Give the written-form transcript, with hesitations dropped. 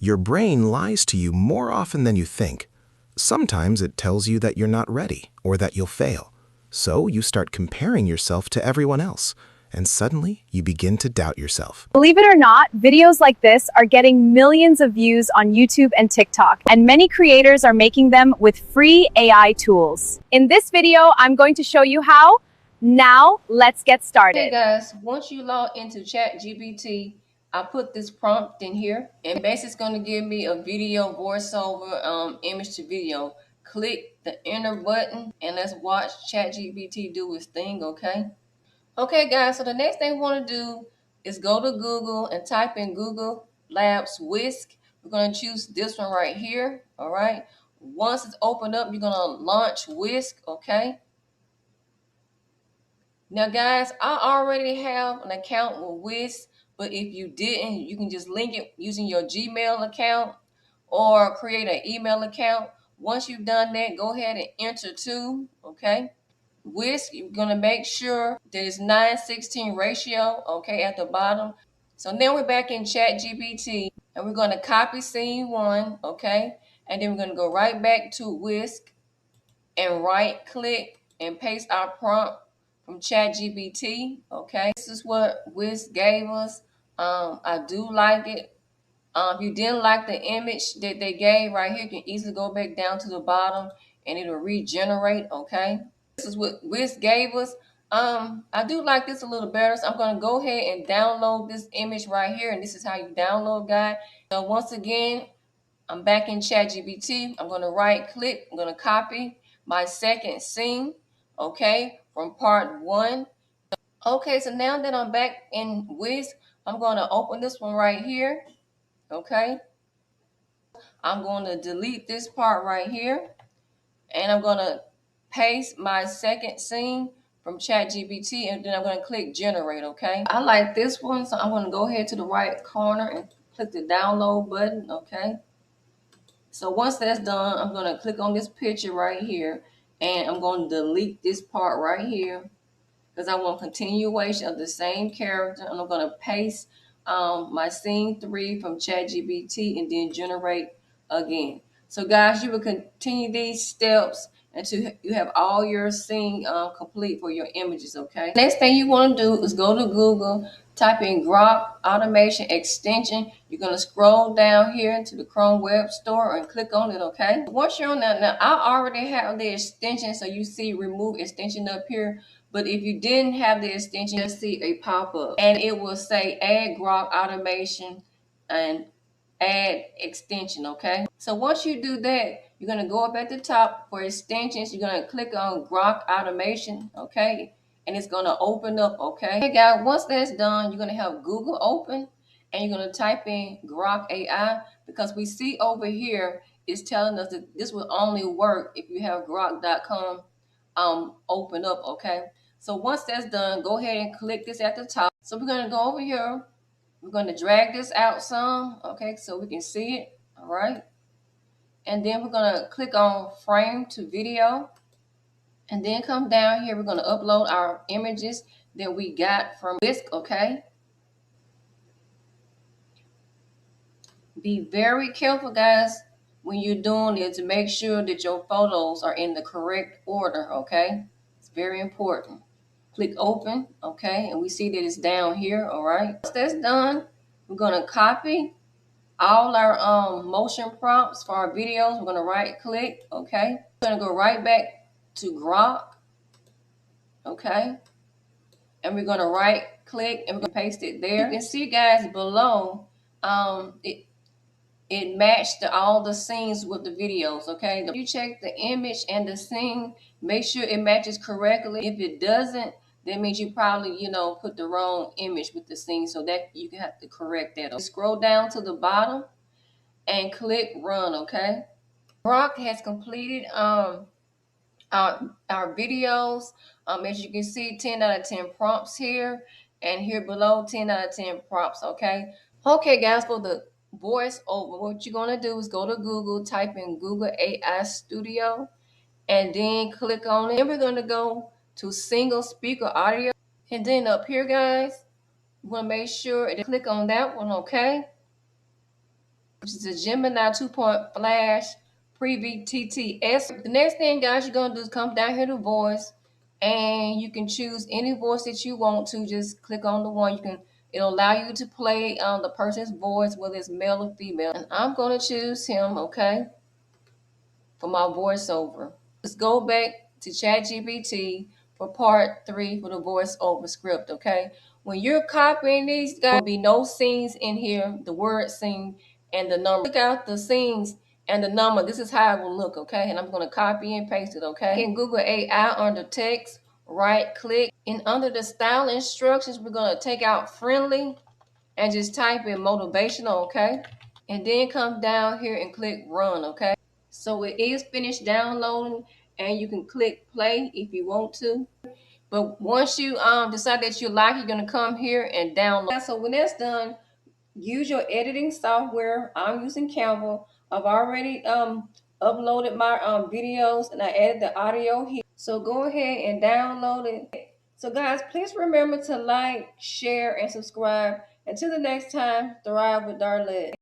Your brain lies to you more often than you think. Sometimes it tells you that you're not ready or that you'll fail. So you start comparing yourself to everyone else, and suddenly you begin to doubt yourself. Believe it or not, videos like this are getting millions of views on YouTube and TikTok, and many creators are making them with free AI tools. In this video, I'm going to show you how. Now, let's get started. Hey guys, once you log into chatgpt, I put this prompt in here, and basically it's going to give me a video voiceover image to video. Click the enter button and let's watch chatgpt do its thing. Okay guys, so the next thing we want to do is go to Google and type in Google Labs Whisk. We're going to choose this one right here. All right, once it's opened up, you're going to launch Whisk. Okay, now guys, I already have an account with Whisk, but if you didn't, you can just link it using your Gmail account or create an email account. Once you've done that, go ahead and enter to. Okay, Whisk, you're gonna make sure that it's 9:16 ratio, okay, at the bottom. So now we're back in ChatGPT, and we're gonna copy scene one, okay, and then we're gonna go right back to Whisk and right click and paste our prompt from ChatGPT. Okay, this is what Whisk gave us. I do like it. If you didn't like the image that they gave right here, you can easily go back down to the bottom and it'll regenerate. Okay, this is what Whisk gave us. I do like this a little better, so I'm going to go ahead and download this image right here, and this is how you download, guys. So once again, I'm back in ChatGPT. I'm going to right click. I'm going to copy my second scene, okay, from part one. Okay, so now that I'm back in Whisk, I'm going to open this one right here, okay. I'm going to delete this part right here, and I'm going to paste my second scene from ChatGPT, and then I'm going to click generate. Okay, I like this one, so I'm going to go ahead to the right corner and click the download button. Okay, so once that's done, I'm going to click on this picture right here, and I'm going to delete this part right here because I want continuation of the same character. And I'm going to paste my scene 3 from ChatGPT and then generate again. So guys, you will continue these steps until you have all your scene complete for your images. Okay, next thing you want to do is go to Google, type in Grok automation extension. You're going to scroll down here to the Chrome web store and click on it. Okay, once you're on that, now I already have the extension, so you see remove extension up here. But if you didn't have the extension, you'll see a pop-up and it will say add Grok automation and add extension. Okay, so once you do that, you're going to go up at the top for extensions. You're going to click on Grok automation. Okay, and it's going to open up. Okay guys, once that's done, you're going to have Google open and you're going to type in Grok AI, because we see over here it's telling us that this will only work if you have grok.com open up. Okay, so once that's done, go ahead and click this at the top. So we're going to go over here. We're going to drag this out some, okay, so we can see it. All right, and then we're going to click on frame to video, and then come down here. We're going to upload our images that we got from Whisk. Okay, be very careful, guys, when you're doing it, to make sure that your photos are in the correct order. Okay, it's very important. Click open. Okay, and we see that it's down here. All right, once that's done, we're going to copy all our motion prompts for our videos. We're going to right click. Okay, we're going to go right back to Grok. Okay, and we're going to right click and we're going to paste it there. You can see, guys, below it matched all the scenes with the videos. Okay, if you check the image and the scene, make sure it matches correctly. If it doesn't, that means you probably put the wrong image with the scene, so that you can have to correct that. Okay? Scroll down to the bottom and click run. Okay, Grok has completed our videos. As you can see, 10 out of 10 prompts here, and here below 10 out of 10 prompts. Okay guys, for the voiceover, what you're going to do is go to Google, type in Google AI Studio, and then click on it. Then we're going to go to single speaker audio, and then up here, guys, you want to make sure and click on that one. Okay, which is a Gemini 2-point flash preview TTS. The next thing, guys, you're gonna do is come down here to voice, and you can choose any voice that you want to. Just click on the one. It'll allow you to play the person's voice, whether it's male or female. And I'm gonna choose him, okay, for my voiceover. Let's go back to ChatGPT for part 3 for the voiceover script, okay? When you're copying these, guys, there'll be no scenes in here, the word scene and the number. Look out the scenes and the number. This is how it will look, okay? And I'm going to copy and paste it, okay? In Google AI under text, right click, and under the style instructions, we're going to take out friendly and just type in motivational, okay? And then come down here and click run, okay? So it is finished downloading, and you can click play if you want to. But once you decide that you like, you're gonna come here and download. So when that's done, use your editing software. I'm using Canva. I've already uploaded my videos, and I added the audio here. So go ahead and download it. So guys, please remember to like, share, and subscribe. Until the next time, thrive with Darlett.